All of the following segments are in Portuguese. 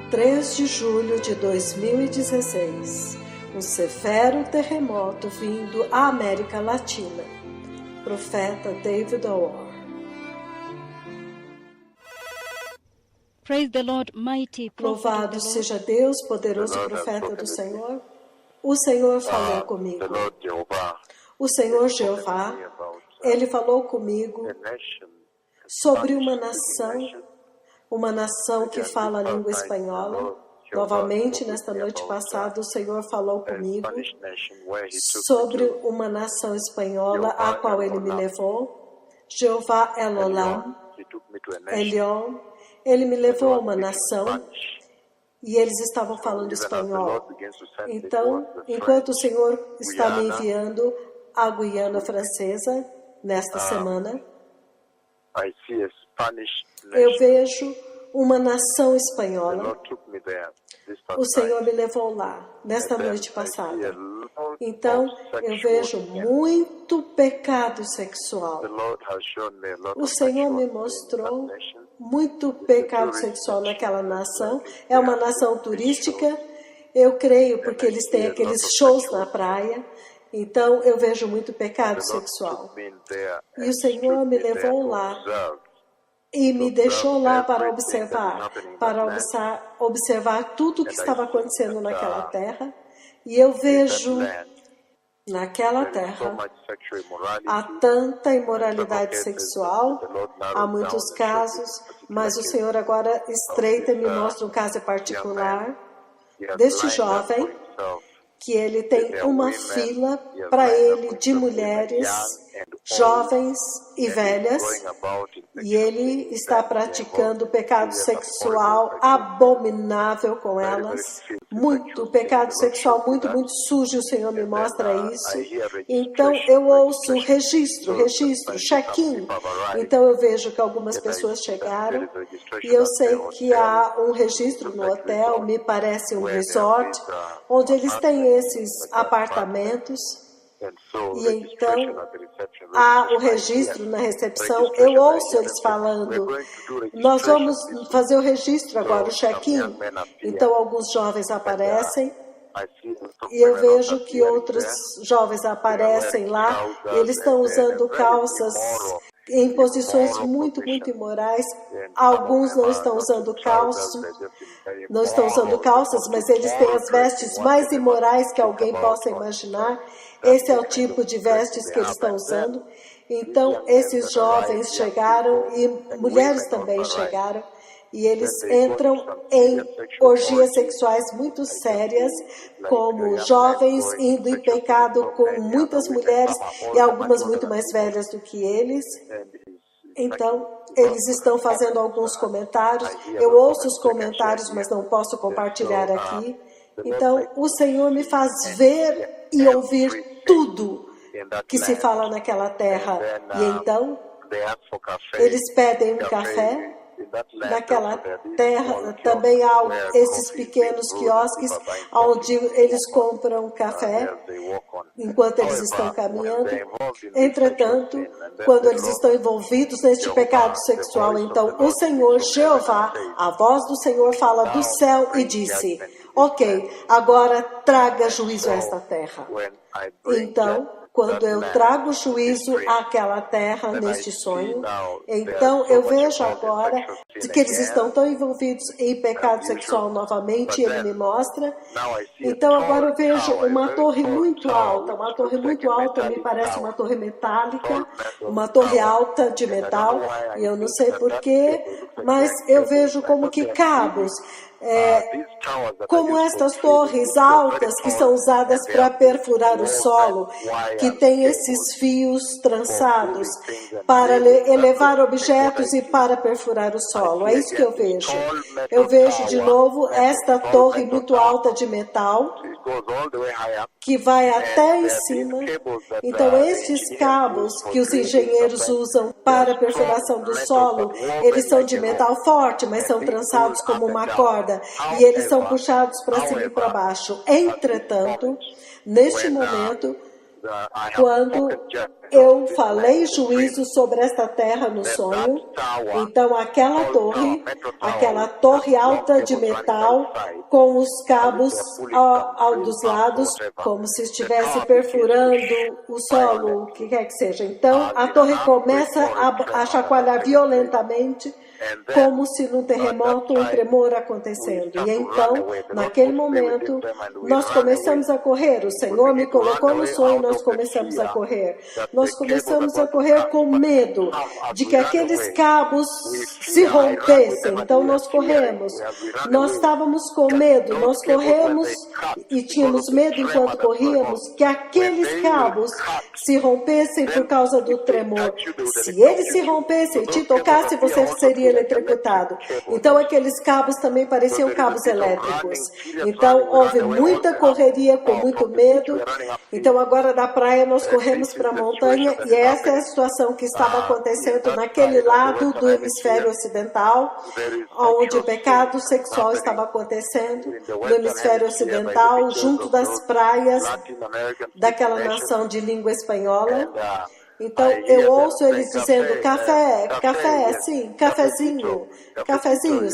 3 de julho de 2016, um severo terremoto vindo à América Latina. Profeta David Orr. Praise the Lord, mighty prophet. Louvado seja Deus, poderoso profeta do Senhor. O Senhor falou comigo. O Senhor Jeová, Ele falou comigo sobre uma nação que fala a língua espanhola. Novamente, nesta noite passada, o Senhor falou comigo sobre uma nação espanhola a qual Ele me levou. Jeová Elolam, Elion, Ele me levou a uma nação e eles estavam falando espanhol. Então, enquanto o Senhor está me enviando à Guiana Francesa, nesta semana, eu vejo uma nação espanhola. O Senhor me levou lá, nesta noite passada. Então, eu vejo muito pecado sexual. O Senhor me mostrou muito pecado sexual naquela nação. É uma nação turística, eu creio, porque eles têm aqueles shows na praia. Então, eu vejo muito pecado sexual. E o Senhor me levou lá e me deixou lá para observar tudo o que estava acontecendo naquela terra. E eu vejo naquela terra há tanta imoralidade sexual, há muitos casos, mas o Senhor agora estreita e me mostra um caso particular deste jovem, que ele tem uma fila para ele de mulheres jovens e velhas, e ele está praticando pecado sexual abominável com elas. Muito pecado sexual, muito sujo, o Senhor me mostra isso. Então eu ouço registro, check-in. Então eu vejo que algumas pessoas chegaram e eu sei que há um registro no hotel, me parece um resort, onde eles têm esses apartamentos. E então há o registro na recepção. Eu ouço eles falando: nós vamos fazer o registro agora, o check-in. Então alguns jovens aparecem e eu vejo que outros jovens aparecem lá. Eles estão usando calças em posições muito imorais. Alguns não estão usando calças, mas eles têm as vestes mais imorais que alguém possa imaginar. Esse é o tipo de vestes que eles estão usando. Então, esses jovens chegaram e mulheres também chegaram. E eles entram em orgias sexuais muito sérias, como jovens indo em pecado com muitas mulheres e algumas muito mais velhas do que eles. Então, eles estão fazendo alguns comentários. Eu ouço os comentários, mas não posso compartilhar aqui. Então, o Senhor me faz ver e ouvir tudo que se fala naquela terra. E então, eles pedem um café. Naquela terra também há esses pequenos quiosques onde eles compram café enquanto eles estão caminhando. Entretanto, quando eles estão envolvidos neste pecado sexual, então o Senhor Jeová, a voz do Senhor fala do céu e disse: ok, agora traga juízo a esta terra. Então, quando eu trago juízo àquela terra neste sonho, então eu vejo agora que eles estão tão envolvidos em pecado sexual novamente, e ele me mostra. Então agora eu vejo uma torre muito alta, me parece uma torre metálica, uma torre alta de metal, e eu não sei porquê, mas eu vejo como que cabos, como estas torres altas que são usadas para perfurar o solo, que tem esses fios trançados para elevar objetos e para perfurar o solo. É isso que eu vejo. Eu vejo de novo esta torre muito alta de metal que vai até em cima. Então estes cabos que os engenheiros usam para a perfuração do solo, eles são de metal forte, mas são trançados como uma corda e eles são puxados para cima e para baixo. Entretanto, neste momento, quando eu falei juízo sobre esta terra no sonho, então aquela torre alta de metal, com os cabos dos lados, como se estivesse perfurando o solo, o que quer que seja. Então a torre começa a chacoalhar violentamente, como se num terremoto um tremor acontecendo. E então, naquele momento, nós começamos a correr. O Senhor me colocou no sonho e nós começamos a correr. Nós começamos a correr com medo de que aqueles cabos se rompessem. Então nós corremos. Nós estávamos com medo. Nós corremos e tínhamos medo enquanto corríamos que aqueles cabos se rompessem por causa do tremor. Se eles se rompessem e te tocassem, você seria eletrocutado. Então aqueles cabos também pareciam cabos elétricos. Então houve muita correria com muito medo. Então agora da praia nós corremos para a montanha e essa é a situação que estava acontecendo naquele lado do hemisfério ocidental, onde o pecado sexual estava acontecendo no hemisfério ocidental, junto das praias daquela nação de língua espanhola. Então, eu ouço eles dizendo café, sim, cafezinho,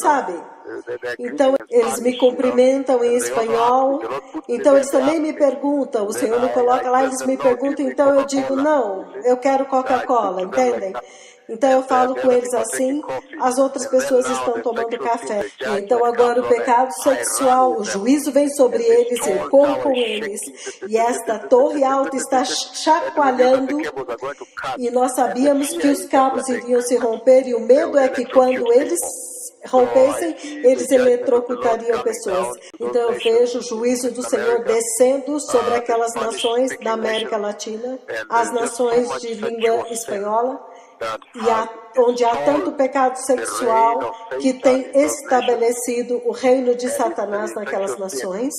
sabe? Então, eles me cumprimentam em espanhol. Então, eles também me perguntam, o Senhor me coloca lá, eles me perguntam, então eu digo, não, eu quero Coca-Cola, entendem? Então eu falo com eles assim, as outras pessoas estão tomando café. Então agora o pecado sexual, o juízo vem sobre eles, eu corro com eles. E esta torre alta está chacoalhando e nós sabíamos que os cabos iriam se romper e o medo é que quando eles rompessem, eles eletrocutariam pessoas. Então eu vejo o juízo do Senhor descendo sobre aquelas nações da América Latina, as nações de língua espanhola, onde há tanto pecado sexual que tem estabelecido o reino de Satanás naquelas nações,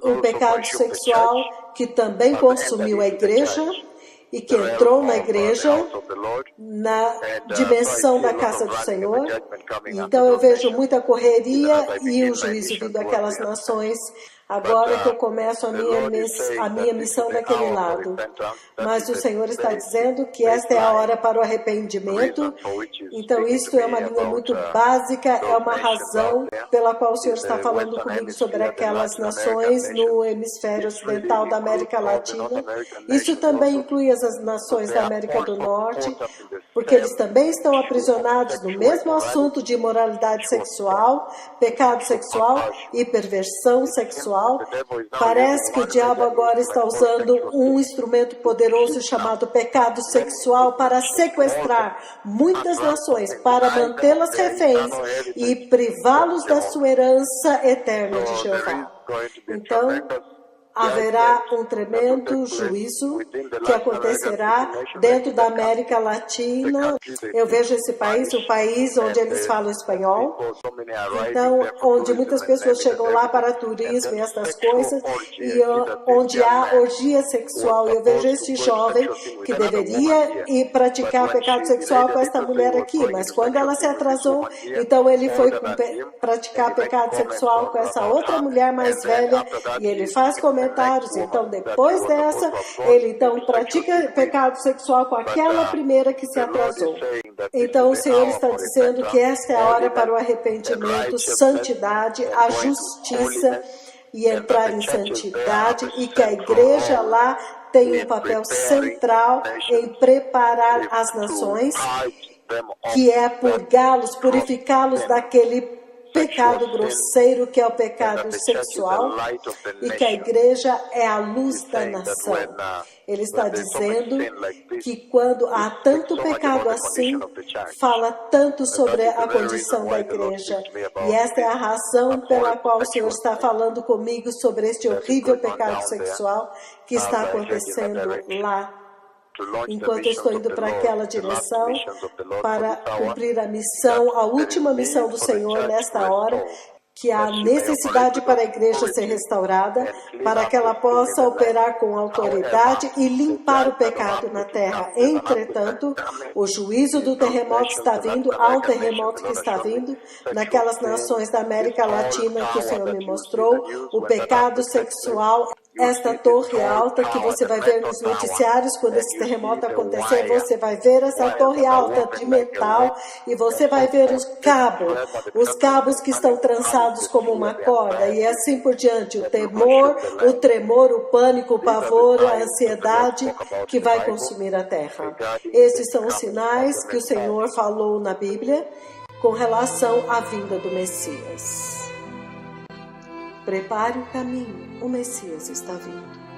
um pecado sexual que também consumiu a igreja e que entrou na igreja, na dimensão da casa do Senhor. Então eu vejo muita correria e o juízo vindo daquelas nações, agora que eu começo a minha missão daquele lado. Mas o Senhor está dizendo que esta é a hora para o arrependimento. Então isto é uma linha muito básica, é uma razão pela qual o Senhor está falando comigo sobre aquelas nações no hemisfério ocidental da América Latina. Isso também inclui as nações da América do Norte, porque eles também estão aprisionados no mesmo assunto de imoralidade sexual, pecado sexual e perversão sexual. Parece que o diabo agora está usando um instrumento poderoso chamado pecado sexual para sequestrar muitas nações, para mantê-las reféns e privá-los da sua herança eterna de Jeová. Então, haverá um tremendo juízo que acontecerá dentro da América Latina. Eu vejo esse país, o país onde eles falam espanhol, então, onde muitas pessoas chegam lá para turismo e essas coisas, e onde há orgia sexual. Eu vejo esse jovem que deveria ir praticar pecado sexual com esta mulher aqui, mas quando ela se atrasou, então ele foi praticar pecado sexual com essa outra mulher mais velha, e ele faz comentários. Então, depois dessa, ele então pratica pecado sexual com aquela primeira que se atrasou. Então, o Senhor está dizendo que esta é a hora para o arrependimento, santidade, a justiça e entrar em santidade, e que a igreja lá tem um papel central em preparar as nações, que é purgá-los, purificá-los daquele pecado grosseiro que é o pecado sexual, e que a igreja é a luz da nação. Ele está dizendo que quando há tanto pecado assim, fala tanto sobre a condição da igreja. E esta é a razão pela qual o Senhor está falando comigo sobre este horrível pecado sexual que está acontecendo lá. Enquanto eu estou indo para aquela direção, para cumprir a missão, a última missão do Senhor nesta hora, que há necessidade para a igreja ser restaurada, para que ela possa operar com autoridade e limpar o pecado na terra. Entretanto, o juízo do terremoto está vindo, há um terremoto que está vindo naquelas nações da América Latina que o Senhor me mostrou. O pecado sexual esta torre alta que você vai ver nos noticiários quando esse terremoto acontecer, você vai ver essa torre alta de metal e você vai ver os cabos que estão trançados como uma corda e assim por diante, o temor, o tremor, o pânico, o pavor, a ansiedade que vai consumir a terra. Esses são os sinais que o Senhor falou na Bíblia com relação à vinda do Messias. Prepare o caminho, o Messias está vindo.